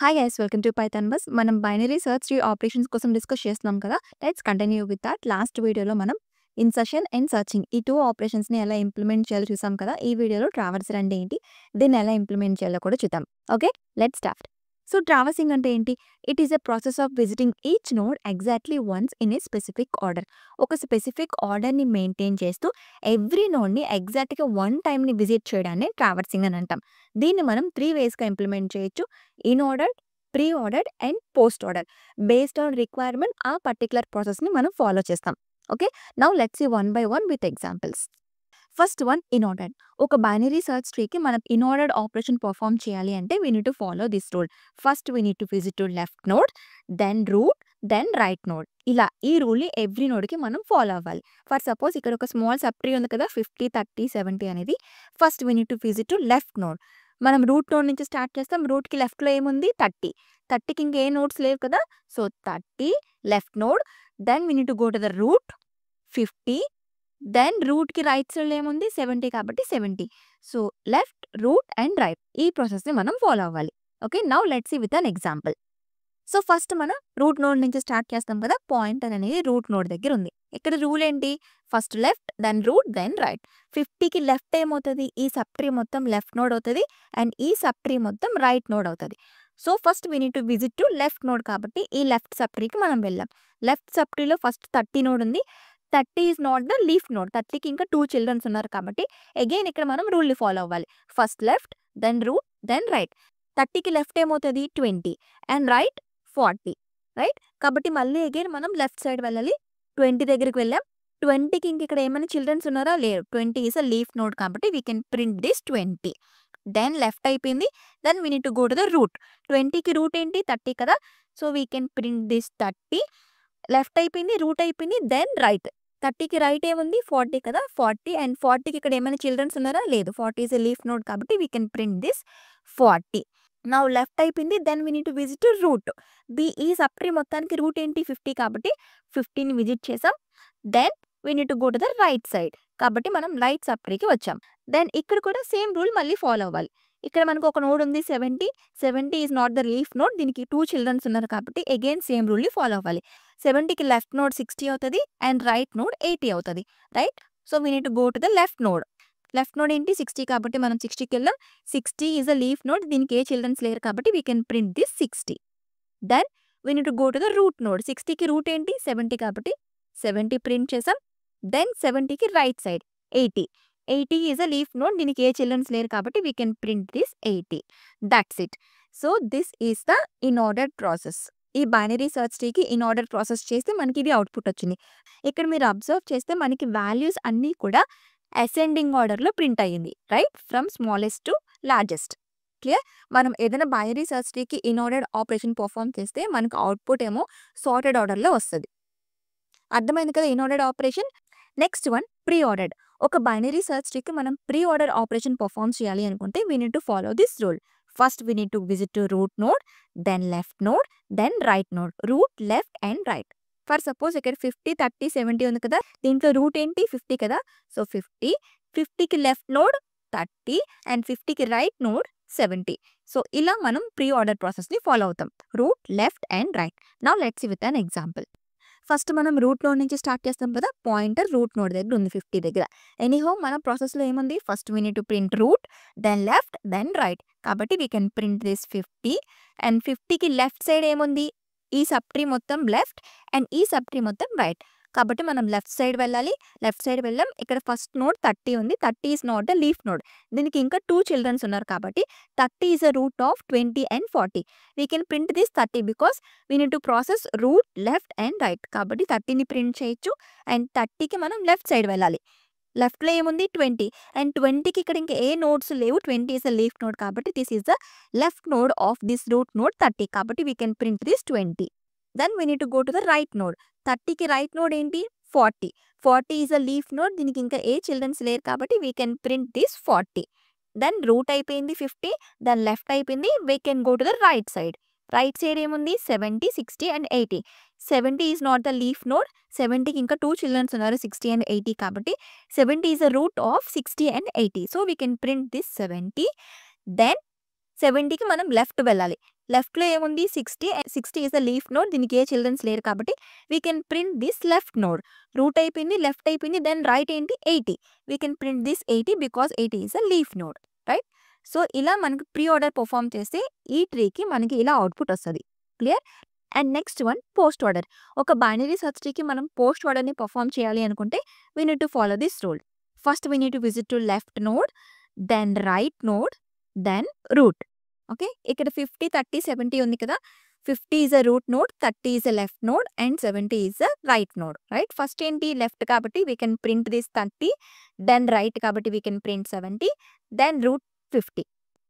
Hi guys welcome to Python bus. మనం binary search tree operations కోసం discuss చేస్తున్నాం కదా. Let's continue with that. Last వీడియోలో మనం ఇన్సర్షన్ అండ్ సర్చింగ్ ఈ టూ ఆపరేషన్స్ని ఎలా ఇంప్లిమెంట్ చేయాలో చూసాం కదా. ఈ వీడియోలో ట్రావర్సర్ అంటే ఏంటి, దీన్ని ఎలా ఇంప్లిమెంట్ చేయాలో కూడా చూద్దాం. Okay, let's start. So traversing అంటే ఏంటి? It is a process of visiting each node exactly once in a specific order. ఒక స్పెసిఫిక్ ఆర్డర్ని మెయింటైన్ చేస్తూ ఎవ్రీ నోడ్ని ఎగ్జాక్ట్గా వన్ టైంని విజిట్ చేయడాన్ని ట్రావర్సింగ్ అని అంటాం. దీన్ని మనం 3 వేస్గా ఇంప్లిమెంట్ చేయొచ్చు: in order, pre order and post order. Based on requirement ఆ పర్టికులర్ ప్రాసెస్ని మనం ఫాలో చేస్తాం. Okay, now let's see one by one with examples. First one, in order. ఒక బైనరీ సెర్చ్ ట్రీకి మనం ఇన్ ఆర్డర్ ఆపరేషన్ పర్ఫామ్ చేయాలి అంటే we need to follow this rule. First we need to visit to left node, then root, then right node. ఇలా ఈ రూల్ని every నోడ్కి మనం follow అవ్వాలి. ఫర్ సపోజ్ ఇక్కడ ఒక స్మాల్ సబ్ ట్రీ ఉంది కదా, 50, 30, 70 అనేది. First we need to visit to left node. మనం రూట్ నోడ్ నుంచి స్టార్ట్ చేస్తాం. రూట్కి లెఫ్ట్లో ఏముంది? 30. 30కి ఇంకే నోడ్స్ లేవు కదా, so 30 left node. Then we need to go to the root 50. దెన్ రూట్కి రైట్ సైడ్ ఏముంది? 70 కాబట్టి 70. So left, root and right, ఈ ప్రాసెస్ని మనం ఫాలో అవ్వాలి. Okay, now let's see with an example. So first మనం రూట్ నోడ్ నుంచి స్టార్ట్ చేస్తాం కదా. పాయింటర్ అనేది రూట్ నోడ్ దగ్గర ఉంది. ఇక్కడ రూల్ ఏంటి? First left, then root, then right. 50కి లెఫ్ట్ ఏమవుతుంది? ఈ సబ్ ట్రీ మొత్తం లెఫ్ట్ నోడ్ అవుతుంది అండ్ ఈ సబ్ ట్రీ మొత్తం రైట్ నోడ్ అవుతుంది. So first we need to visit to left node కాబట్టి ఈ లెఫ్ట్ సబ్ ట్రీకి మనం వెళ్ళాం. లెఫ్ట్ సబ్ ట్రీలో ఫస్ట్ 30 నోడ్ ఉంది. 30 is not the leaf node. 30కి ఇంకా 2 చిల్డ్రన్స్ ఉన్నారు కాబట్టి అగైన్ ఇక్కడ మనం రూల్ని ఫాలో అవ్వాలి. First left, then root, then right. 30కి లెఫ్ట్ ఏమవుతుంది? 20 అండ్ రైట్ 40, రైట్. కాబట్టి మళ్ళీ అగైన్ మనం లెఫ్ట్ సైడ్ వెళ్ళాలి. 20 దగ్గరికి వెళ్ళాం. 20కి ఇంక ఇక్కడ ఏమైనా చిల్డ్రన్స్ ఉన్నారా? లేరు. 20 ఈస్ అ లీఫ్ నోడ్ కాబట్టి we can print this 20. Then left అయిపోయింది. Then we need to go to the root. 20కి రూట్ ఏంటి? 30 కదా, so we can print this 30. Left అయిపోయింది, రూట్ అయిపోయింది, దెన్ రైట్. 30కి రైట్ ఏముంది? 40 కదా, 40. అండ్ 40కి ఇక్కడ ఏమైనా చిల్డ్రన్స్ ఉన్నారా? లేదు. 40 ఈస్ ఎ లీఫ్ నోడ్ కాబట్టి we can print this 40. Now left అయిపోయింది. Then we need to visit to root. ఈ సబ్ ట్రీ మొత్తానికి రూట్ ఏంటి? 50 కాబట్టి 50ని విజిట్ చేసాం. Then we need to go to the right side కాబట్టి మనం రైట్ సబ్ ట్రీకి వచ్చాం. దెన్ ఇక్కడ కూడా సేమ్ రూల్ మళ్ళీ ఫాలో అవ్వాలి. ఇక్కడ మనకు ఒక నోడ్ ఉంది 70. 70 is not the leaf node. దీనికి 2 చిల్డ్రన్స్ ఉన్నారు కాబట్టి అగైన్ సేమ్ రూల్ని ఫాలో అవ్వాలి. 70కి లెఫ్ట్ నోడ్ 60 అవుతుంది అండ్ రైట్ నోడ్ 80 అవుతుంది, right. So we need to go to the left node. Left node ఏంటి? 60 కాబట్టి మనం 60కి వెళ్ళాం. 60 ఈజ్ అ లీఫ్ నోడ్. దీనికి ఏ చిల్డ్రన్స్ లేరు కాబట్టి we can print this 60. Then we need to go to the root node. 60కి రూట్ ఏంటి? 70 కాబట్టి 70 ప్రింట్ చేసాం. దెన్ 70కి right side 80. 80 is a leaf node. దీనికి ఏ చిల్డ్రన్స్ లేరు కాబట్టి we can print this 80. That's it. So this is the in order process. ఈ బైనరీ సెర్చ్ ట్రీకి ఇన్ ఆర్డర్ ప్రాసెస్ చేస్తే మనకి ఇది అవుట్పుట్ వచ్చింది. ఇక్కడ మీరు అబ్జర్వ్ చేస్తే మనకి వాల్యూస్ అన్నీ కూడా అసెండింగ్ ఆర్డర్లో ప్రింట్ అయ్యింది, right, from smallest to largest. Clear? మనం ఏదైనా బైనరీ సెర్చ్ ట్రీకి ఇన్ ఆర్డర్ ఆపరేషన్ పర్ఫామ్ చేస్తే మనకు అవుట్పుట్ ఏమో సార్టెడ్ ఆర్డర్లో వస్తుంది. అర్థమైంది కదా in order operation. Next one, pre ordered. ఒక బైనరీ సెర్చ్ ట్రీకి మనం ప్రీ ఆర్డర్ ఆపరేషన్ పర్ఫామ్ చేయాలి అనుకుంటే we need to follow this rule. First we need to visit to root node, then left node, then right node. Root, left and right. For suppose ఇక్కడ 50, 30, 70 ఉంది కదా, దీంట్లో route ఏంటి? 50 కదా, so 50. 50కి left node 30 and 50కి right node 70. So ఇలా మనం ప్రీ ఆర్డర్ ప్రాసెస్ని ఫాలో అవుతాం. Root, left and right. Now let's see with an example. First మనం రూట్ నోడ్ నుంచి స్టార్ట్ చేస్తాం కదా. పాయింటర్ రూట్ నోడ్ దగ్గర ఉంది 50 దగ్గర. ఎనీహో మన ప్రాసెస్లో ఏముంది? First we need to print root, then left, then right. కాబట్టి we can print this 50. And 50కి లెఫ్ట్ సైడ్ ఏముంది? ఈ సబ్ ట్రీ మొత్తం లెఫ్ట్ అండ్ ఈ సబ్ ట్రీ మొత్తం రైట్ కాబట్టి మనం లెఫ్ట్ సైడ్ వెళ్ళాలి. లెఫ్ట్ సైడ్ వెళ్ళాం. ఇక్కడ ఫస్ట్ నోడ్ 30 ఉంది. 30 is not the leaf node. దీనికి ఇంకా 2 చిల్డ్రన్స్ ఉన్నారు కాబట్టి 30 is a root of 20 and 40. We can print this 30 because we need to process root, left and right కాబట్టి 30ని ప్రింట్ చేయొచ్చు. అండ్ 30కి మనం లెఫ్ట్ సైడ్ వెళ్ళాలి. లెఫ్ట్లో ఏముంది? 20 అండ్ 20కి ఇక్కడ ఇంకా ఏ నోడ్స్ లేవు. 20 ఈజ్ అ లీఫ్ నోడ్ కాబట్టి this is the left node of this root node 30 కాబట్టి we can print this 20. Then we need to go to the right node. 30కి రైట్ నోడ్ ఏంటి? 40. 40 ఈజ్ అ లీఫ్ నోడ్. దీనికి ఇంకా ఏ childrens లేరు కాబట్టి we can print this 40. Then root అయిపోయింది 50. Then left అయిపోయింది. We can go to the right side. Right side ఏముంది? 70, 60 and 80. 70 is not the leaf node. 70కి ఇంకా 2 చిల్డ్రన్స్ ఉన్నారు 60 అండ్ 80 కాబట్టి 70 is a root of 60 and 80. So we can print this 70. Then 70కి మనం left వెళ్ళాలి. లెఫ్ట్‌లో ఏముంది 60 and 60 is the leaf node. దీనికి ఏ చిల్డ్రన్స్ లేరు కాబట్టి we can print this left node. Root అయిపోయింది, లెఫ్ట్ అయిపోయింది. దెన్ రైట్ ఏంటి 80. We can print this 80 because 80 is a leaf node. Right? So, ఇలా మనకు ప్రీ ఆర్డర్ పెర్ఫార్మ్ చేస్తే ఈ ట్రీకి మనకి ఇలా అవుట్‌పుట్ వస్తది. Clear? And next one post order. ఒక బైనరీ సెర్చ్ ట్రీకి మనం పోస్ట్ ఆర్డర్‌ని పెర్ఫార్మ్ చేయాలి అనుకుంటే we need to follow this rule. First we need to visit to left node, then right node, then root. Okay. ఇక్కడ 50, 30, 70 ఉంది కదా! 50 is a root node, 30 is a left node and 70 is a right node. Right? First ఏంటి left కాబట్టి we can print this 30, then right కాబట్టి we can print 70, then root 50.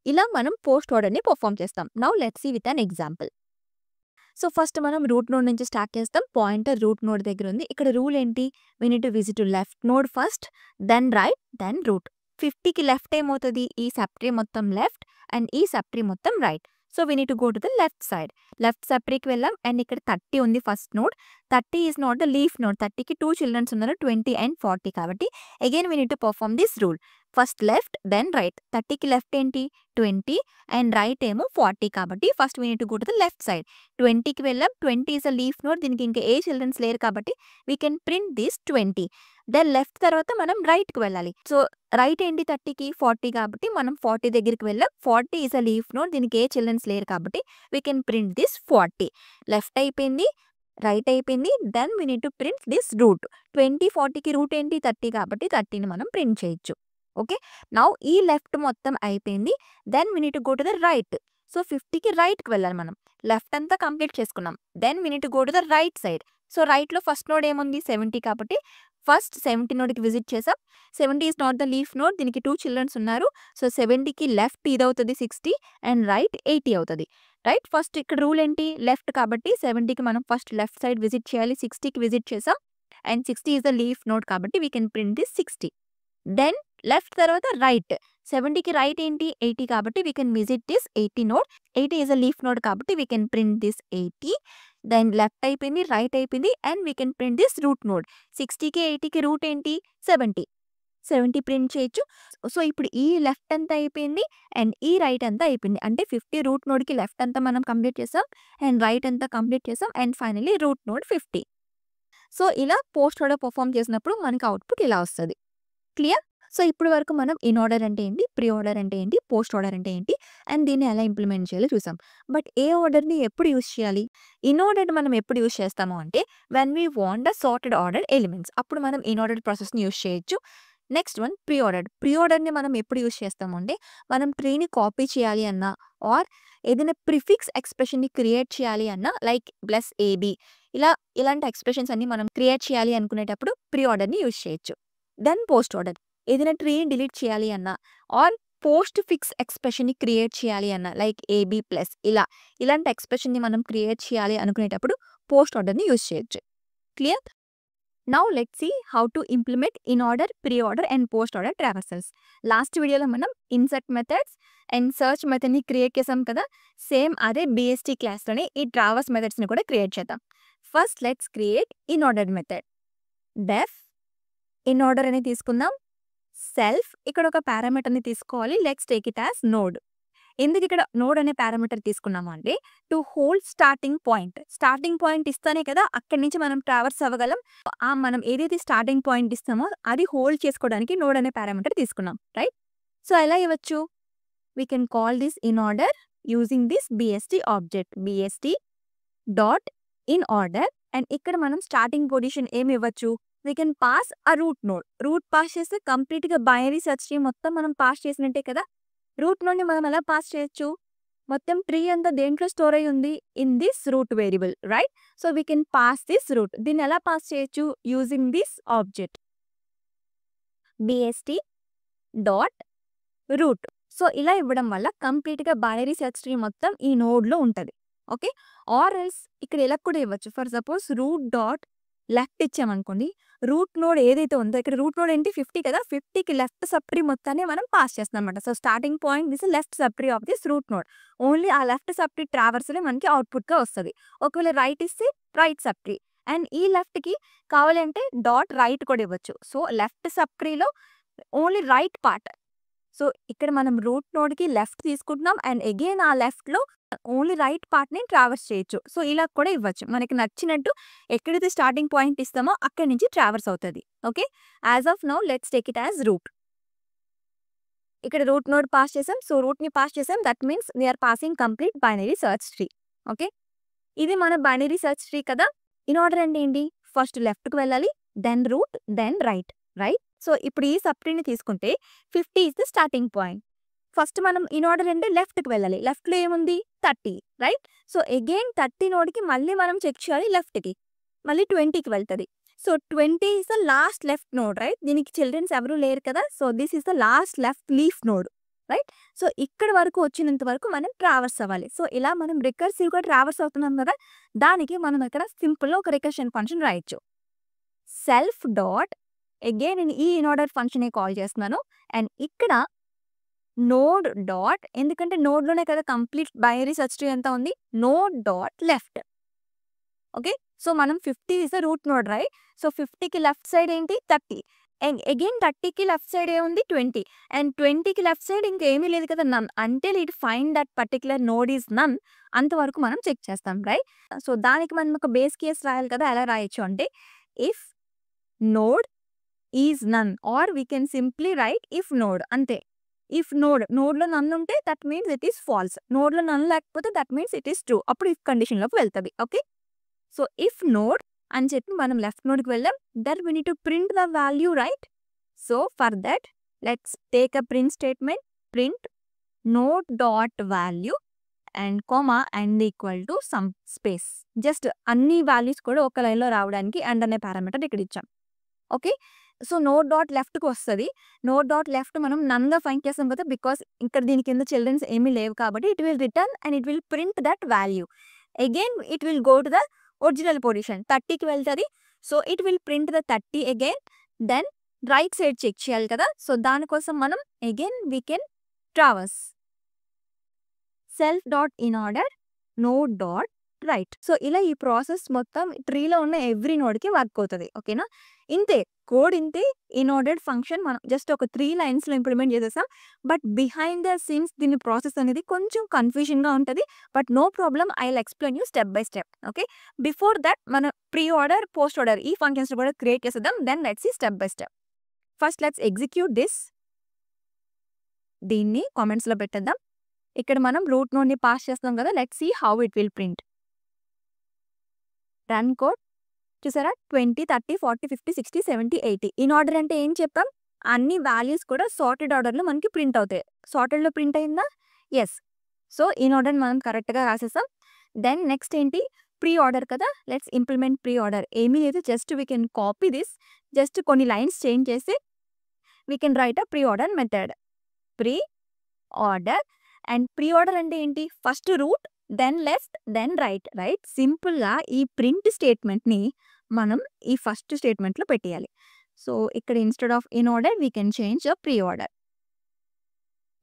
ఇలా మనం post ఆర్డర్‌ని perform చేస్తాం. Now let's see with an example. So, first మనం root node నుంచి start చేస్తాం. పాయింటర్ రూట్ నోడ్ దగ్గర ఉంది. ఇక్కడ రూల్ ఏంటి? We need to visit to left node first, then right, then root. 50కి లెఫ్ట్ ఏమవుతది? ఈ సబ్ ట్రీ మొత్తం లెఫ్ట్ అండ్ ఈ సబ్ ట్రీ మొత్తం right. So, we need to go to the left side. Left sub ట్రీకి వెళ్ళాం and ఇక్కడ 30 ఉంది first node. 30 is not the leaf node. 30కి 2 చిల్డ్రన్స్ ఉన్నారు 20 అండ్ 40 కాబట్టి again we need to perform this rule. First left, then right. 30కి left ఏంటి? 20 and right ఏమో 40 కాబట్టి first we need to go to the left side. 20కి వెళ్ళాం. 20 is a leaf node. దీనికి ఇంకా ఏ చిల్డ్రన్స్ లేరు కాబట్టి we can print this 20. Then left తర్వాత మనం రైట్‌కి వెళ్ళాలి. సో, రైట్ ఏంటి 30కి? 40 కాబట్టి మనం 40 దగ్గరికి వెళ్ళాం. 40 ఈస్ అ లీఫ్ నోడ్. దీనికి ఏ చిల్డ్రన్స్ లేరు కాబట్టి we can print this 40. Left అయిపోయింది, రైట్ అయిపోయింది. Then we need to print this root. 20, 40కి రూట్ ఏంటి? 30 కాబట్టి 30ని మనం ప్రింట్ చేయొచ్చు. ఓకే. నౌ ఈ లెఫ్ట్ మొత్తం అయిపోయింది. Then we need to go to the right. So, 50కి రైట్‌కి వెళ్ళాలి మనం. లెఫ్ట్ అంతా కంప్లీట్ చేసుకున్నాం. Then we need to go to the right side. So, రైట్‌లో ఫస్ట్ నోడ్ ఏముంది? 70 కాబట్టి ఫస్ట్ 70 నోడ్‌కి విజిట్ చేసాం. 70 is not the leaf node. దీనికి 2 చిల్డ్రన్స్ ఉన్నారు. సో, 70కి లెఫ్ట్ ఇదవుతది 60 అండ్ రైట్ 80 అవుతది. రైట్? ఫస్ట్ ఇక్కడ రూల్ ఏంటి? లెఫ్ట్ కాబట్టి 70కి మనం ఫస్ట్ లెఫ్ట్ సైడ్ విజిట్ చేయాలి. 60కి విజిట్ చేసాం and 60 is the leaf node కాబట్టి we can print this 60. Then left తర్వాత రైట్. 70కి రైట్ ఏంటి? 80 కాబట్టి we can visit this 80 node. 80 is a leaf node కాబట్టి we can print this 80. Then left అయిపోయింది, రైట్ అయిపోయింది and we can print this root node. 60కి 80కి root ఏంటి? 70. 70 ప్రింట్ చేయొచ్చు. సో, ఇప్పుడు ఈ లెఫ్ట్ అంతా అయిపోయింది అండ్ ఈ రైట్ అంతా అయిపోయింది. అంటే 50 రూట్ నోడ్‌కి లెఫ్ట్ అంతా మనం కంప్లీట్ చేసాం అండ్ రైట్ అంతా కంప్లీట్ చేసాం and finally root node 50. So, ఇలా పోస్ట్ ఆర్డర్ పెర్ఫార్మ్ చేసినప్పుడు మనకి అవుట్‌పుట్ ఇలా వస్తది. క్లియర్? సో, ఇప్పటి వరకు మనం ఇన్ ఆర్డర్ అంటే ఏంటి? ప్రీ ఆర్డర్ అంటే ఏంటి? పోస్ట్ ఆర్డర్ అంటే ఏంటి? అండ్ దీన్ని ఎలా ఇంప్లిమెంట్ చేయాలో చూసాం. బట్ ఏ ఆర్డర్‌ని ఎప్పుడు యూజ్ చేయాలి? ఇన్ ఆర్డర్ మనం ఎప్పుడు యూజ్ చేస్తాము అంటే when we want the sorted order elements. అప్పుడు మనం ఇన్ ఆర్డర్ ప్రాసెస్‌ని యూజ్ చేయొచ్చు. Next one pre order. Pre ఆర్డర్‌ని మనం ఎప్పుడు యూజ్ చేస్తాము అంటే మనం ట్రీని కాపీ చేయాలి అన్నా ఆర్ ఏదైనా ప్రిఫిక్స్ ఎక్స్‌ప్రెషన్‌ని క్రియేట్ చేయాలి అన్నా లైక్ ప్లస్ ఏబీ ఇలాంటి ఎక్స్‌ప్రెషన్స్ అన్ని మనం క్రియేట్ చేయాలి అనుకునేటప్పుడు ప్రీ ఆర్డర్‌ని యూజ్ చేయొచ్చు. Then post order. ఏదైనా ట్రీని డిలీట్ చేయాలి అన్నా ఆర్ పోస్ట్ ఫిక్స్ ఎక్స్‌ప్రెషన్‌ని క్రియేట్ చేయాలి అన్నా లైక్ ఏబీ ప్లస్ ఇలాంటి ఎక్స్‌ప్రెషన్‌ని మనం క్రియేట్ చేయాలి అనుకునేటప్పుడు పోస్ట్ ఆర్డర్‌ని యూజ్ చేయొచ్చు. Clear? Now let's see how to implement in order, pre order and post order traversals. Last వీడియోలో మనం ఇన్సర్ట్ మెథడ్స్ అండ్ సెర్చ్ మెథడ్‌ని క్రియేట్ చేసాం కదా! సేమ్ అదే బీఎస్టీ క్లాస్‌లోనే ఈ ట్రావర్స్ మెథడ్స్‌ని కూడా క్రియేట్ చేద్దాం. First let's create in order method. Def in order అని తీసుకుందాం. సెల్ఫ్ ఇక్కడ ఒక పారామీటర్‌ని తీసుకోవాలి. Let's take it as node. ఎందుకు ఇక్కడ నోడ్ అనే పారామీటర్ తీసుకున్నాము అంటే to hold starting point. Starting point ఇస్తేనే కదా అక్కడి నుంచి మనం ట్రావర్స్ అవ్వగలం. మనం ఏదైతే స్టార్టింగ్ పాయింట్ ఇస్తామో అది హోల్డ్ చేసుకోవడానికి నోడ్ అనే పారామీటర్ తీసుకున్నాం. రైట్? సో, ఎలా ఇవ్వచ్చు? We can call this in order using this BST object. BST dot in order and ఇక్కడ మనం స్టార్టింగ్ పొజిషన్ ఏమి ఇవ్వచ్చు? We can pass a root node. Root pass చేస్తే కంప్లీట్‌గా బైనరీ సెర్చ్ ట్రీ మొత్తం మనం పాస్ చేసినట్టే కదా! రూట్ నోడ్‌ని మనం ఎలా పాస్ చేయొచ్చు? మొత్తం ట్రీ అంతా దేంట్లో స్టోర్ అయ్యి ఉంది? In this root variable. Right? So, we can pass this root. దీన్ని ఎలా పాస్ చేయొచ్చు? Using this object. BST dot root. So, ఇలా ఇవ్వడం వల్ల కంప్లీట్‌గా బైనరీ సెర్చ్ ట్రీ మొత్తం ఈ నోడ్‌లో ఉంటది. ఓకే. ఆర్ ఎల్స్ ఇక్కడ ఇలా కూడా ఇవ్వచ్చు. For suppose root dot left ఇచ్చామనుకోండి. రూట్ నోడ్ ఏదైతే ఉందో ఇక్కడ రూట్ నోడ్ ఏంటి 50 కదా! 50కి లెఫ్ట్ సబ్ ట్రీ మొత్తాన్ని మనం పాస్ చేస్తున్నాం అన్నమాట. So, starting point this left sub tree of this root node. Only ఆ లెఫ్ట్ సబ్ ట్రీ ట్రావర్సలే మనకి అవుట్‌పుట్‌గా వస్తది. ఒకవేళ రైట్ ఇస్తే రైట్ సబ్ ట్రీ అండ్ ఈ లెఫ్ట్‌కి కావాలంటే డాట్ రైట్ కూడా ఇవ్వచ్చు. సో, లెఫ్ట్ సబ్ ట్రీలో ఓన్లీ రైట్ పార్ట్. సో ఇక్కడ మనం రూట్ నోడ్కి లెఫ్ట్ తీసుకుంటున్నాం అండ్ అగైన్ ఆ లెఫ్ట్లో ఓన్లీ రైట్ పార్ట్ని ట్రావర్స్ చేయొచ్చు. సో ఇలా కూడా ఇవ్వచ్చు, మనకి నచ్చినట్టు ఎక్కడైతే స్టార్టింగ్ పాయింట్ ఇస్తామో అక్కడి నుంచి ట్రావర్స్ అవుతుంది. Okay, as of now let's take it as root. ఇక్కడ రూట్ నోడ్ పాస్ చేసాం, సో రూట్ని పాస్ చేసాం, that means we are passing complete binary search tree. Okay, ఇది మన బైనరీ సర్చ్ ట్రీ కదా. ఇన్ ఆర్డర్ అంటే ఏంటి, ఫస్ట్ లెఫ్ట్కి వెళ్ళాలి, then root, then right. So ఇప్పుడు ఈ సబ్ ట్రీని తీసుకుంటే 50 is the starting point. First మనం ఇన్ ఆర్డర్ అంటే లెఫ్ట్కి వెళ్ళాలి, లెఫ్ట్లో ఏముంది 30, రైట్. సో అగైన్ 30 నోడ్కి మళ్ళీ మనం చెక్ చేయాలి లెఫ్ట్కి, మళ్ళీ 20కి వెళ్తుంది. So 20 is the last left node, right. దీనికి చిల్డ్రన్స్ ఎవరు లేరు కదా, so this is the last left leaf node, right. So ఇక్కడ వరకు వచ్చినంత వరకు మనం ట్రావర్స్ అవ్వాలి. సో ఇలా మనం రికర్సివ్గా ట్రావర్స్ అవుతున్నాం కదా, దానికి మనం ఇక్కడ సింపుల్గా ఒక రికర్షన్ ఫంక్షన్ రాయొచ్చు. సెల్ఫ్ డాట్, అగైన్ నేను ఈ ఇన్ ఆర్డర్ ఫంక్షనే కాల్ చేస్తున్నాను, అండ్ ఇక్కడ నోడ్ డాట్, ఎందుకంటే నోడ్లోనే కదా కంప్లీట్ బైనరీ సర్చ్ ట్రీ ఎంత ఉంది, node dot left. Okay, so మనం 50 is the root node, right. So 50కి లెఫ్ట్ సైడ్ ఏంటి 30, అగైన్ 30కి లెఫ్ట్ సైడ్ ఏముంది 20, అండ్ 20కి లెఫ్ట్ సైడ్ ఇంకేమీ లేదు కదా, none. Until it find that particular node is none, అంతవరకు మనం చెక్ చేస్తాం, రైట్. సో దానికి మనం ఒక బేస్ కేస్ రాయాలి కదా, ఎలా రాయొచ్చు అంటే if node is none, or we can simply write if node, అంతే. ఇఫ్ నోడ్లో నన్ ఉంటే that means it is false, నోడ్లో నన్ లేకపోతే that means it is true, అప్పుడు ఇఫ్ కండిషన్లోకి వెళ్తుంది. ఓకే, సో ఇఫ్ నోడ్ అని చెప్పి మనం లెఫ్ట్ నోడ్కి వెళ్ళాం, that we need to print the value, right. So for that let's take a print statement, print node dot value and comma and equal to some space. Just అన్ని values కూడా ఒక లైన్లో రావడానికి అండ్ అనే parameter ఇక్కడ ఇచ్చాం. Okay, so node dot లెఫ్ట్కి వస్తుంది, నోడ్ డాట్ లెఫ్ట్ మనం నన్గా ఫైండ్ చేస్తాం కదా, బికాస్ ఇక్కడ దీని కింద చిల్డ్రన్స్ ఏమీ లేవు కాబట్టి it will return and it will print that value. Again it will go to the original position, 30కి వెళ్తుంది. So it will print the 30 again, then right side check చేయాలి కదా, సో దానికోసం మనం again we can traverse self dot in order node dot right. So ఇలా ఈ process మొత్తం ట్రీలో ఉన్న ఎవ్రీ నోడ్కి వర్క్ అవుతుంది. ఓకేనా, ఇంతే కోడ్, ఇంతే ఇన్ ఆర్డర్డ్ ఫంక్షన్ మనం జస్ట్ ఒక 3 లైన్స్లో ఇంప్లిమెంట్ చేసేసాం. బట్ బిహైండ్ ద సీన్స్ దీని ప్రాసెస్ అనేది కొంచెం కన్ఫ్యూజన్గా ఉంటుంది, but no problem, I will explain you step by step. Okay, before that మన ప్రీ ఆర్డర్ పోస్ట్ ఆర్డర్ ఈ ఫంక్షన్స్ కూడా క్రియేట్ చేసేద్దాం, then let's see step by step. First let's execute this, దీన్ని కామెంట్స్లో పెట్టేద్దాం. ఇక్కడ మనం రూట్ నోడ్ని పాస్ చేస్తాం కదా, let's see how it will print. Run code చూసారా, 20, 30, 40, 50, 60, 70, 80. ఇన్ ఆర్డర్ అంటే ఏం చెప్పాం, అన్ని వాల్యూస్ కూడా సార్టెడ్ ఆర్డర్లో మనకి ప్రింట్ అవుతాయి. సార్టెడ్లో ప్రింట్ అయిందా, ఎస్. సో ఇన్ ఆర్డర్ మనం కరెక్ట్గా రాసేసాం. దెన్ నెక్స్ట్ ఏంటి, ప్రీ ఆర్డర్ కదా, లెట్స్ ఇంప్లిమెంట్ ప్రీ ఆర్డర్. ఏమీ లేదు, just we can copy this, just కొన్ని లైన్స్ చేంజ్ చేసి we can write a pre order method. Pre order, and pre order అంటే ఏంటి, first root, then left, then right, right. సింపుల్గా ఈ print స్టేట్మెంట్ని మనం ఈ ఫస్ట్ స్టేట్మెంట్లో పెట్టేయాలి. సో ఇక్కడ instead of in order we can change a pre order,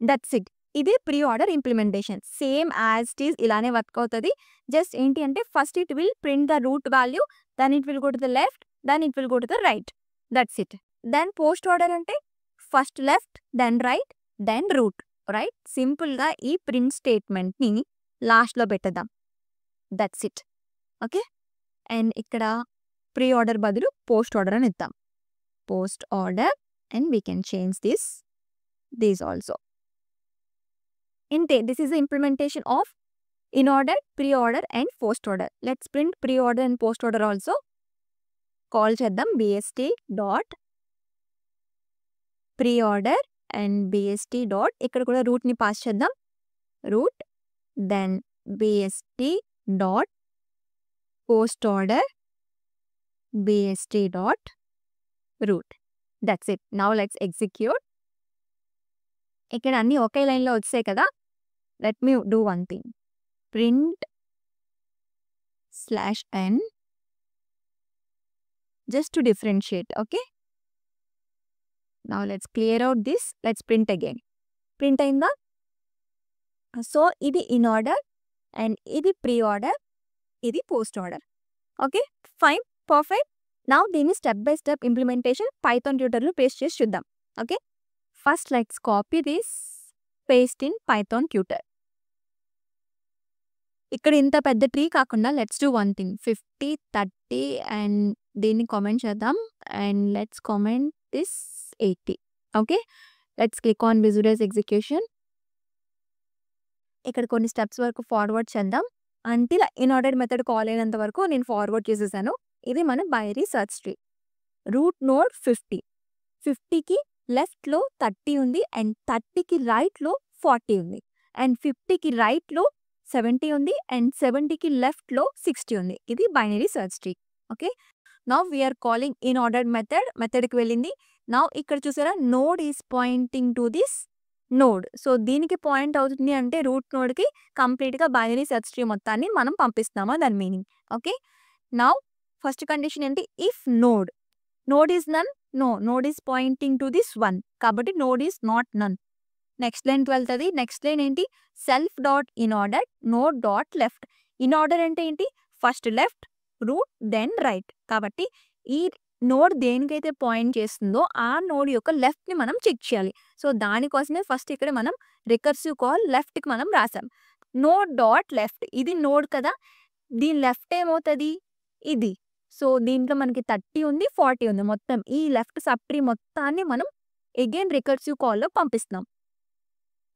that's it. ఇది pre order implementation, same as it is ఇలానే వర్క్ అవుతుంది. జస్ట్ ఏంటి అంటే first it will print the root value, then it will go to the left, then it will go to the right, that's it. Then post order అంటే first left, then right, then root, right. సింపుల్గా ఈ print స్టేట్మెంట్ని లాస్ట్లో పెట్టేద్దాం, that's it. Okay, and ఇక్కడ pre order బదులు post order అని ఇద్దాం, post order, and we can change these also. ఇంతే, this is the implementation of in order, pre order and post order. Let's print pre order and post order also. Call చేద్దాం bst dot pre order and bst dot, ఇక్కడ కూడా రూట్ని pass చేద్దాం, root, then bst dot post order bst dot root, that's it. Now let's execute. ఇక్కడ అన్నీ ఒకే లైన్లో వచ్చాయి కదా, let me do one thing, print /n just to differentiate. Okay, now let's clear out this, let's print again. Print అయిందా, so ఇది in order and ఇది pre order, ఇది post order. Okay, fine, perfect. Now దీన్ని step by step implementation Python ట్యూటర్లో paste చేసి చూద్దాం. Okay, first let's copy this, paste in Python tutor. ఇక్కడ ఇంత పెద్ద ట్రీ కాకుండా let's do one thing, 50, 30 and దీన్ని కామెంట్ చేద్దాం. And let's comment this 80. Okay, let's click on visualize execution. ఇక్కడ కొన్ని స్టెప్స్ వరకు ఫార్వర్డ్ చేద్దాం. అంటిల్ ఇన్ఆర్డర్ మెథడ్ కాల్ అయినంత వరకు నేను ఫార్వర్డ్ చేసేసాను. ఇది మన binary search tree. Root node 50, 50కి లెఫ్ట్లో 30 ఉంది అండ్ 30కి రైట్లో 40 ఉంది అండ్ 50కి రైట్లో 70 ఉంది అండ్ 70కి లెఫ్ట్లో 60 ఉంది. ఇది binary search tree. Okay, now we're calling in order మెథడ్కి వెళ్ళింది. నౌ ఇక్కడ చూసారా, node is pointing to this node. So దీనికి పాయింట్ అవుతుంది అంటే రూట్ నోడ్కి కంప్లీట్గా బైనరీ సెర్చ్ ట్రీ మొత్తాన్ని మనం పంపిస్తామా దాని meaning. Okay, now first condition ఏంటి, if node is none, node is pointing to this 1 కాబట్టి node is not none. Next లైన్కి వెళ్తుంది. నెక్స్ట్ లైన్ ఏంటి, self dot in order node dot left. In order అంటే ఏంటి, first left, root, then right. కాబట్టి ఈ node దేనికైతే point చేస్తుందో ఆ నోడ్ యొక్క లెఫ్ట్ని మనం చెక్ చేయాలి. సో దానికోసమే ఫస్ట్ ఇక్కడ మనం రికర్సివ్ కాల్ లెఫ్ట్కి మనం రాసాం. నోడ్ డాట్ లెఫ్ట్, ఇది నోడ్ కదా, దీని లెఫ్ట్ ఏమవుతుంది, ఇది. సో దీంట్లో మనకి 30 ఉంది, 40 ఉంది. మొత్తం ఈ లెఫ్ట్ సబ్ ట్రీ మొత్తాన్ని మనం అగైన్ రికర్సివ్ కాల్లో పంపిస్తున్నాం.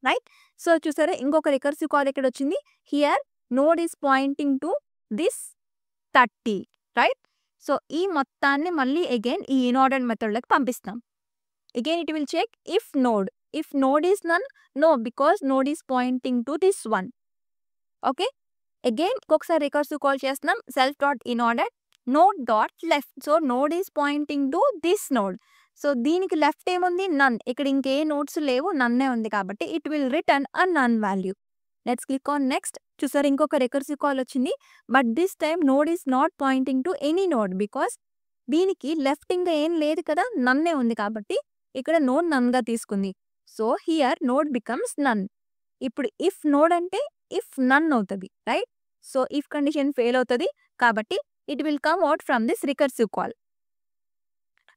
రైట్, సో చూసారా ఇంకొక రికర్సివ్ కాల్ ఇక్కడ వచ్చింది. Here node is pointing to this 30. Right, so ఈ మొత్తాన్ని మళ్ళీ అగైన్ ఈ ఇన్ఆర్డర్ మెథడ్లోకి పంపిస్తాం. Again it will check if node is none, no because node is pointing to this 1. Okay, again ఇంకొకసారి రికర్సివ్ కాల్ చేస్తున్నాం. Self dot in order node dot left. So node is pointing to this node. So దీనికి left ఏముంది, none. ఇక్కడ ఇంకే nodes లేవు, నన్నే ఉంది కాబట్టి it will return a none value. Let's click on next. చూసారు ఇంకొక రికర్సివ్ కాల్ వచ్చింది. But this time node is not pointing to any node because దీనికి లెఫ్ట్ ఇంకా ఏం లేదు కదా, నన్నే ఉంది కాబట్టి ఇక్కడ నోడ్ నన్గా తీసుకుంది. So here node becomes none. ఇప్పుడు ఇఫ్ నోడ్ అంటే ఇఫ్ నన్ అవుతుంది. Right, so if condition fail అవుతుంది కాబట్టి it will come out from this recursive call.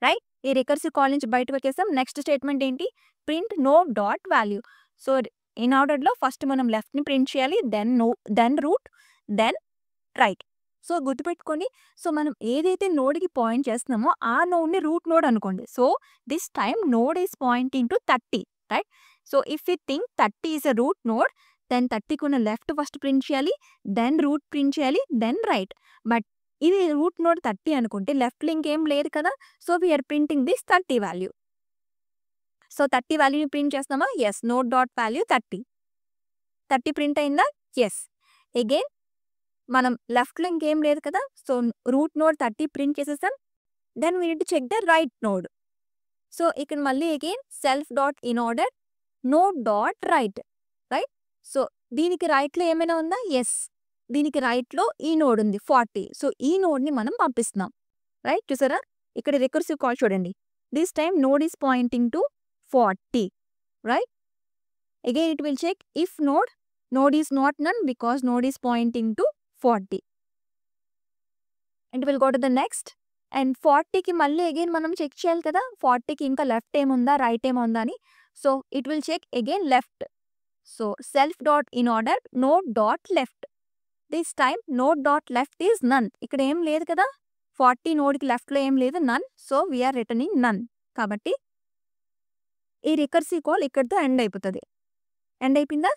Right, ఈ రికర్సివ్ కాల్ నుంచి బయటకు వచ్చేసాం. నెక్స్ట్ స్టేట్మెంట్ ఏంటి, print node dot value. So in ఆర్డర్లో ఫస్ట్ మనం లెఫ్ట్ని ప్రింట్ చేయాలి, then root, then right. So గుర్తుపెట్టుకోండి, సో మనం ఏదైతే నోడ్కి పాయింట్ చేస్తున్నామో ఆ నోడ్ని రూట్ నోడ్ అనుకోండి. So this time node is pointing to 30. Right, so if you think 30 is a root node, then 30కి ఉన్న లెఫ్ట్ ఫస్ట్ ప్రింట్ చేయాలి, దెన్ రూట్ ప్రింట్ చేయాలి, దెన్ రైట్. బట్ ఇది రూట్ నోడ్ 30 అనుకుంటే లెఫ్ట్లో ఇంకేం లేదు కదా, so we're printing this 30 value. So 30 వాల్యూని ప్రింట్ చేస్తామా, yes. Node dot value 30 print అయిందా, ఎస్. అగైన్ మనం లెఫ్ట్లో ఇంకేం లేదు కదా, సో రూట్ నోడ్ 30 ప్రింట్ చేసేసాం. Then we need to check the right node. So ఇక్కడ మళ్ళీ again self dot in order node dot right. Right, so దీనికి రైట్లో ఏమైనా ఉందా, ఎస్. దీనికి రైట్లో ఈ నోడ్ ఉంది 40. సో ఈ నోడ్ని మనం పంపిస్తున్నాం. రైట్, చూసారా ఇక్కడ రికర్సివ్ కాల్ చూడండి. This time node is pointing to 40. Right, again it will check if node is not none because node is pointing to 40. And will go to the next. And 40కి మళ్ళీ again మనం check చేయాలి కదా, 40కి ఇంకా left ఏముందా right ఏముందా అని. So it will check again left. So self dot in order node dot left. This time node dot left is none. ఇక్కడ ఏం లేదు కదా, 40 నోడ్కి లెఫ్ట్లో ఏం లేదు, none. So we are returning none. కాబట్టి ఈ రికర్సివ్ కాల్ ఇక్కడితో ఎండ్ అయిపోతుంది. ఎండ్ అయిపోయిందా,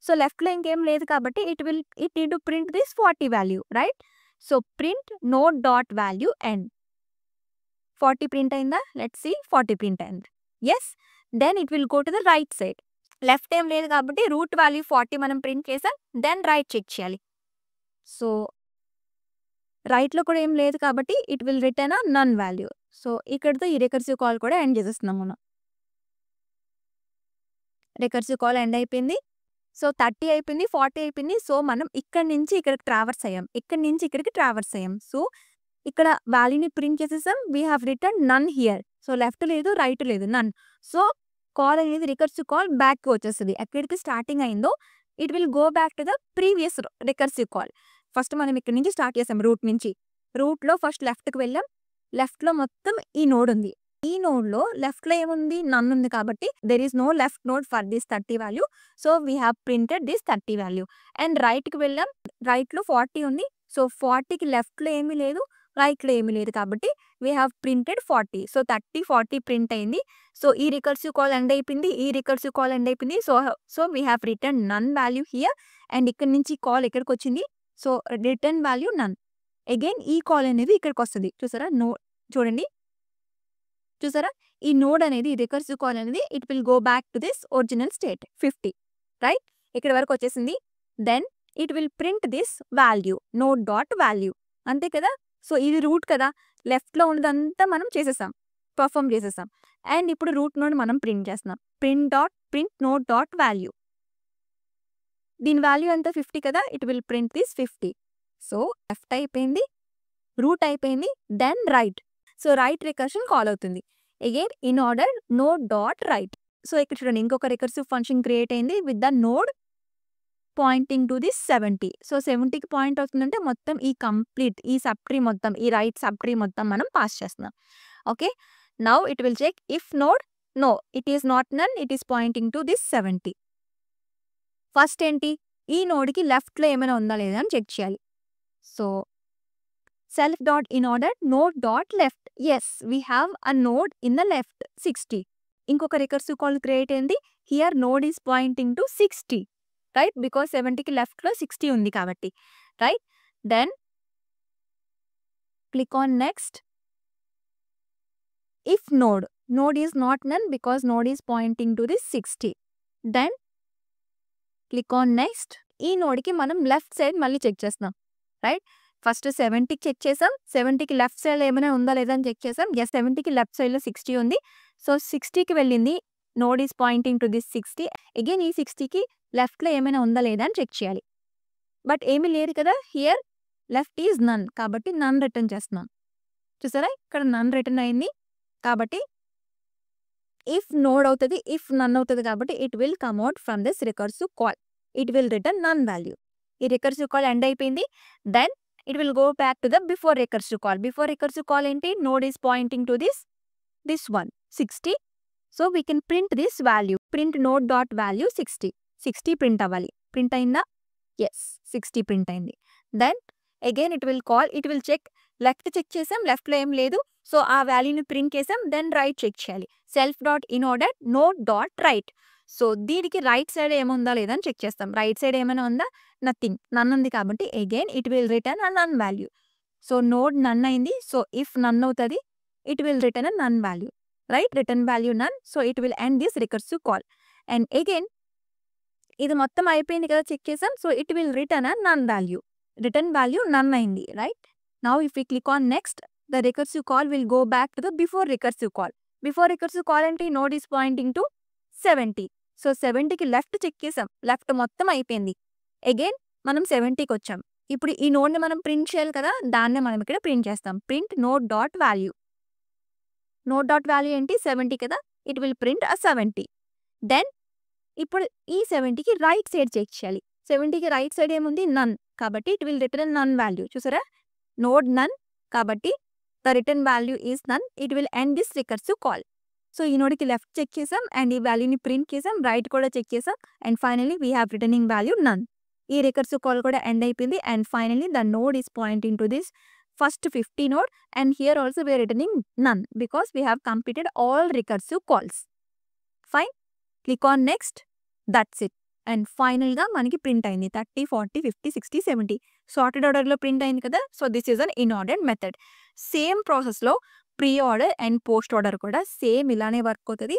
సో లెఫ్ట్లో ఇంకేం లేదు కాబట్టి it need to print this 40 value. Right, so print node dot value end. 40 print అయిందా, లెట్స్ సీ. 40 ప్రింట్ అయింది, yes. Then it will go to the right side. Left ఏం లేదు కాబట్టి రూట్ వాల్యూ 40 మనం ప్రింట్ చేసాం, దెన్ రైట్ చెక్ చేయాలి. So రైట్లో కూడా ఏం లేదు కాబట్టి it will return a none value. So ఇక్కడితో ఈ రికర్సివ్ కాల్ కూడా ఎండ్ చేసేస్తున్నాం మనం. రికర్సివ్ కాల్ ఎండ్ అయిపోయింది. సో 30 అయిపోయింది, 40 అయిపోయింది. సో మనం ఇక్కడి నుంచి ఇక్కడికి ట్రావర్స్ అయ్యాం, ఇక్కడి నుంచి ఇక్కడికి ట్రావర్స్ అయ్యాం. సో ఇక్కడ వాల్యూని ప్రింట్ చేసేసాం. We have return none here. So left లేదు, రైట్ లేదు, నన్. సో కాల్ అనేది రికర్సివ్ కాల్ బ్యాక్కి వచ్చేస్తుంది. ఎక్కడికి స్టార్టింగ్ అయిందో it will go back to the previous recursive call. First మనం ఇక్కడ నుంచి స్టార్ట్ చేసాం రూట్ నుంచి. రూట్లో ఫస్ట్ లెఫ్ట్కి వెళ్ళాం, లెఫ్ట్లో మొత్తం ఈ నోడ్ ఉంది. ఈ నోడ్‌లో లెఫ్ట్‌లో ఏముంది? నన్ ఉంది కాబట్టి there is no left node for this 30 value. So, we have printed this 30 value. And రైట్‌కి వెళ్ళాం. రైట్‌లో 40 ఉంది. సో, 40కి లెఫ్ట్‌లో ఏమీ లేదు. రైట్‌లో ఏమీ లేదు కాబట్టి we have printed 40. So, 30, 40 print అయింది. సో, ఈ రికర్సివ్ కాల్ ఎండ్ అయిపోయింది. ఈ రికర్సివ్ కాల్ ఎండ్ అయిపోయింది. So, we have return none value here. And ఇక్కడి నుంచి కాల్ ఎక్కడికొచ్చింది? So, return value none. Again ఈ కాల్ అనేది ఇక్కడికొస్తది. చూసారా? చూడండి. చూసారా? ఈ నోడ్ అనేది ఈ రికర్సివ్ కాల్ అనేది it will go back to this original state 50. Right? ఇక్కడి వరకు వచ్చేసింది. Then it will print this value node dot value. అంతే కదా? సో, ఇది రూట్ కదా! లెఫ్ట్‌లో ఉన్నదంతా మనం చేసేసాం. పెర్ఫార్మ్ చేసేసాం. అండ్ ఇప్పుడు రూట్ నోడ్ మనం ప్రింట్ చేస్తున్నాం. Print node dot value. దీని వాల్యూ ఎంత? 50 కదా! It will print this 50. So, left అయిపోయింది. రూట్ అయిపోయింది. Then right. So, right recursion call అవుతుంది. Again in order node dot right. So, ఇక్కడ చూడండి ఇంకొక రికర్సివ్ ఫంక్షన్ క్రియేట్ అయింది with the node pointing to this 70. So, 70కి పాయింట్ అవుతుందంటే మొత్తం ఈ కంప్లీట్ ఈ సబ్ ట్రీ మొత్తం ఈ రైట్ సబ్ ట్రీ మొత్తం మనం పాస్ చేస్తున్నాం. Okay. Now it will check if node no it is not none it is pointing to this 70. First ఏంటి? ఈ నోడ్‌కి లెఫ్ట్‌లో ఏమైనా ఉందా లేదా అని చెక్ చేయాలి. So, self dot in order node dot left. Yes, we have a node in the left 60. ఇంకొక రికర్సివ్ కాల్ క్రియేట్ అయింది. Here node is pointing to 60. Right? Because 70కి లెఫ్ట్‌లో 60 ఉంది కాబట్టి. Right? Then click on next. If node is not none because node is pointing to this 60. Then click on next. ఈ నోడ్‌కి మనం left side మళ్ళీ check చేస్తున్నాం. రైట్? ఫస్ట్ 70కి చెక్ చేసాం. 70కి లెఫ్ట్ సైడ్ ఏమైనా ఉందా లేదా అని చెక్ చేసాం. ఎస్ 70కి లెఫ్ట్ సైడ్‌లో 60 ఉంది. సో, 60కి వెళ్ళింది. Node is pointing to this 60. Again ఈ 60కి లెఫ్ట్‌లో ఏమైనా ఉందా లేదా అని చెక్ చేయాలి. బట్ ఏమీ లేదు కదా! హియర్ లెఫ్ట్ ఈజ్ నన్ కాబట్టి నన్ రిటర్న్ చేస్తున్నాం. చూసారా? ఇక్కడ నన్ రిటర్న్ అయింది. కాబట్టి ఇఫ్ నోడ్ అవుతది. ఇఫ్ నన్ అవుతది కాబట్టి it will come out from this recursive call. It will return none value. ఈ రికర్సివ్ కాల్ ఎండ్ అయిపోయింది. Then it will go back to the before recursive call. Before recursive call ఏంటి? Node is pointing to this one 60. So, we can print this value. Print node dot value 60. 60 print అవ్వాలి. Print అయిందా? Yes 60 print అయింది. Then again it will call. It will check. Left check చేసాం. లెఫ్ట్‌లో ఏం లేదు. So, ఆ వాల్యూని print చేసాం. దెన్ రైట్ చెక్ చేయాలి. Self dot in order node dot right. So, దీనికి రైట్ సైడ్ ఏముందా లేదా అని చెక్ చేస్తాం. రైట్ సైడ్ ఏమైనా ఉందా? నథింగ్. నన్ ఉంది కాబట్టి again it will return a none value. So, node none అయింది. సో, ఇఫ్ నన్ అవుతది it will return a none value. Right? Return value none. So, it will end this recursive call. And again ఇది మొత్తం అయిపోయింది కదా! Check చేసాం. So, it will return a none value. Return value none అయింది. Right? Now if we click on next the recursive call will go back to the before recursive call. Before recursive call ఏంటి? Node is pointing to 70. So, 70కి left check చేసాం. Left మొత్తం అయిపోయింది. Again మనం 70కి వచ్చాం. ఇప్పుడు ఈ నోడ్‌ని మనం ప్రింట్ చేయాలి కదా! దాన్నే మనం ఇక్కడ ప్రింట్ చేస్తాం. Print node dot value. Node dot value ఏంటి? 70 కదా! It will print a 70. దెన్ ఇప్పుడు ఈ 70కి రైట్ సైడ్ చెక్ చేయాలి. 70కి రైట్ సైడ్ ఏముంది? నన్. కాబట్టి it will return none value. చూసారా? నోడ్ నన్ కాబట్టి the return value is none. It will end this recursive call. So, ఈ నోడ్‌కి లెఫ్ట్ చెక్ చేసాం. అండ్ ఈ వాల్యూని ప్రింట్ చేసాం. రైట్ కూడా చెక్ చేసాం. And finally we have returning value none. ఈ రికర్సివ్ కాల్ కూడా ఎండ్ అయిపోయింది. And finally the node is pointing to this first 50 node. And here also we are returning none because we have completed all recursive calls. Fine. Click on next. That's it. And ఫైనల్‌గా మనకి print అయింది. 30, 40, 50, 60, 70 sorted ఆర్డర్‌లో print అయింది కదా! So, this is an in ordered method. Same ప్రాసెస్‌లో pre order and post order కూడా same ఇలానే work అవుతది.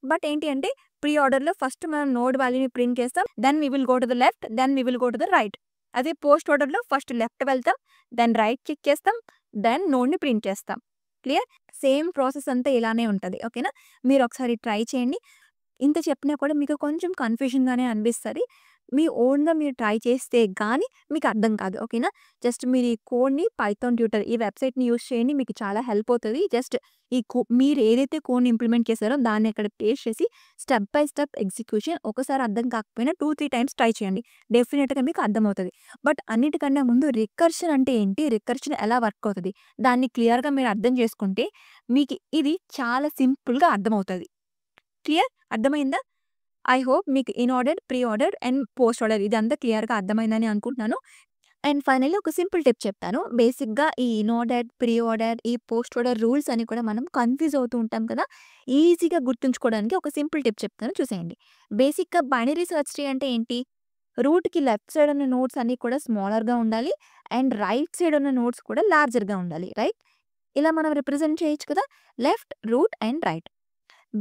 బట్ ఏంటి అంటే ప్రీ ఆర్డర్‌లో ఫస్ట్ మనం నోడ్ వాల్యూని ప్రింట్ చేస్తాం. Then we will go to the left. Then we will go to the right. అదే పోస్ట్ ఆర్డర్‌లో ఫస్ట్ లెఫ్ట్ వెళ్తాం. దెన్ రైట్ చెక్ చేస్తాం. దెన్ నోడ్‌ని ప్రింట్ చేస్తాం. క్లియర్? సేమ్ ప్రాసెస్ అంతా ఇలానే ఉంటది. ఓకేనా? మీరు ఒకసారి ట్రై చేయండి. ఇంత చెప్పినా కూడా మీకు కొంచెం కన్‌ఫ్యూజన్‌గానే అనిపిస్తది. మీ ఓన్‌గా మీరు ట్రై చేస్తే గానీ మీకు అర్థం కాదు. ఓకేనా? జస్ట్ మీరు ఈ కోడ్‌ని పైథాన్ ట్యూటర్ ఈ వెబ్‌సైట్‌ని యూజ్ చేయండి. మీకు చాలా హెల్ప్ అవుతది. జస్ట్ మీరు ఏదైతే కోడ్‌ని ఇంప్లిమెంట్ చేశారో దాన్ని అక్కడ పేస్ట్ చేసి స్టెప్ బై స్టెప్ ఎగ్జిక్యూషన్ ఒకసారి అర్థం కాకపోయినా 2, 3 టైమ్స్ ట్రై చేయండి. డెఫినిట్‌గా మీకు అర్థమవుతది. బట్ అన్నిటికన్నా ముందు రికర్షన్ అంటే ఏంటి? రికర్షన్ ఎలా వర్క్ అవుతది? దాన్ని క్లియర్‌గా మీరు అర్థం చేసుకుంటే మీకు ఇది చాలా సింపుల్‌గా అర్థమవుతది. క్లియర్? అర్థమైందా? ఐ హోప్ మీకు in order, pre order and post order ఇదంతా క్లియర్‌గా అర్థమైందని అనుకుంటున్నాను. అండ్ ఫైనల్లీ ఒక సింపుల్ టిప్ చెప్తాను. బేసిక్‌గా ఈ ఇన్ ఆర్డర్, ప్రీ ఆర్డర్, ఈ పోస్ట్ ఆర్డర్ రూల్స్ అని కూడా మనం కన్‌ఫ్యూజ్ అవుతూ ఉంటాం కదా! ఈజీగా గుర్తుంచుకోవడానికి ఒక సింపుల్ టిప్ చెప్తాను చూసేయండి. బేసిక్‌గా బైనరీ సెర్చ్ ట్రీ అంటే ఏంటి? రూట్‌కి లెఫ్ట్ సైడ్ ఉన్న నోడ్స్ అన్నీ కూడా స్మాలర్‌గా ఉండాలి. అండ్ రైట్ సైడ్ ఉన్న నోడ్స్ కూడా లార్జర్‌గా ఉండాలి. రైట్? ఇలా మనం రిప్రజెంట్ చేయొచ్చు కదా! Left, root and right.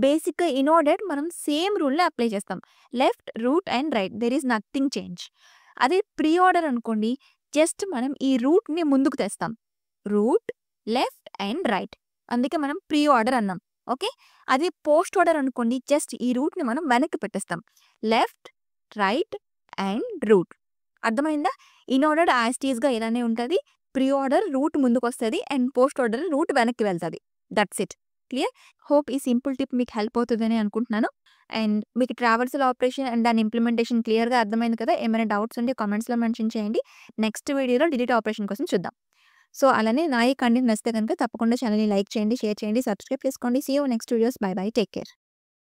బేసిక్‌గా ఇన్ ఆర్డర్ మనం సేమ్ రూల్‌ని అప్లై చేస్తాం. Left, root and right. There is nothing change. అదే ప్రీ ఆర్డర్ అనుకోండి జస్ట్ మనం ఈ రూట్‌ని ముందుకు తెస్తాం. Root, left and right. అందుకే మనం ప్రీ ఆర్డర్ అన్నాం. ఓకే. అదే పోస్ట్ ఆర్డర్ అనుకోండి జస్ట్ ఈ రూట్‌ని మనం వెనక్కి పెట్టేస్తాం. Left, right and root. అర్థమైందా? ఇన్ ఆర్డర్ యాజ్ ఇట్ ఈస్‌గా ఇలానే ఉంటది. ప్రీ ఆర్డర్ రూట్ ముందుకొస్తది అండ్ పోస్ట్ ఆర్డర్ రూట్ వెనక్కి వెళ్తది. That's it. క్లియర్? హోప్ ఈ సింపుల్ టిప్ మీకు హెల్ప్ అవుతదని అనుకుంటున్నాను. అండ్ మీకు ట్రావర్సల్ ఆపరేషన్ అండ్ దాని ఇంప్లిమెంటేషన్ క్లియర్‌గా అర్థమైంది కదా! ఏమైనా డౌట్స్ ఉంటే కామెంట్స్‌లో మెన్షన్ చేయండి. నెక్స్ట్ వీడియోలో డిలీట్ ఆపరేషన్ కోసం చూద్దాం. సో, అలానే నా ఈ కంటెంట్ నచ్చితే గనుక తప్పకుండా ఛానెల్‌ని లైక్ చేయండి, షేర్ చేయండి, సబ్స్క్రైబ్ చేసుకోండి. See you next videos. Bye bye. Take care.